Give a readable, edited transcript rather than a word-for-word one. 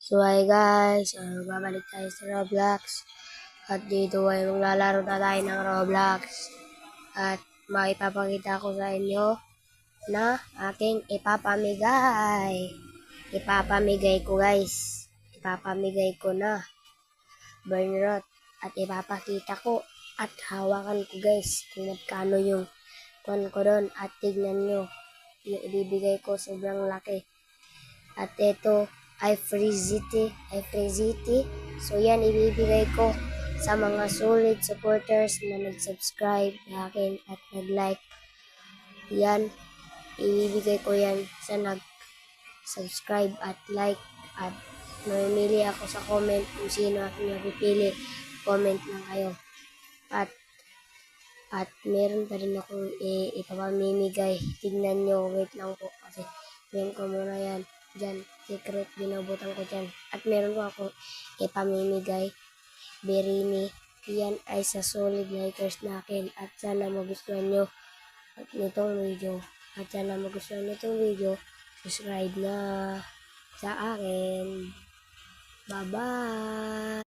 So hi guys, babalik tayo sa Roblox. At dito ay maglalaro na tayo ng Roblox. At maipapakita ko sa inyo na aking ipapamigay. Ipapamigay ko guys. Ipapamigay ko na Burnrot. At ipapakita ko at hawakan ko guys kung magkano yung kuwan ko doon. At tignan nyo, yung ibibigay ko sobrang laki. At ito ay Freezity. So yan ibibigay ko sa mga solid supporters na nag-subscribe sa akin at nag-like. Yan, ibibigay ko yan sa nag-subscribe at like. At mamimili ako sa comment kung sino aking napipili. Comment lang kayo. At meron pa rin akong ipapamimigay. Tignan nyo, wait lang po kasi yan ko muna yan. Diyan, secret, binubutan ko dyan. At meron po akong ipamimigay. Berini, yan ay sa solid likers na akin. At sana magustuhan nyo nitong video. At sana magustuhan nyo itong video. Subscribe na sa akin. Bye-bye!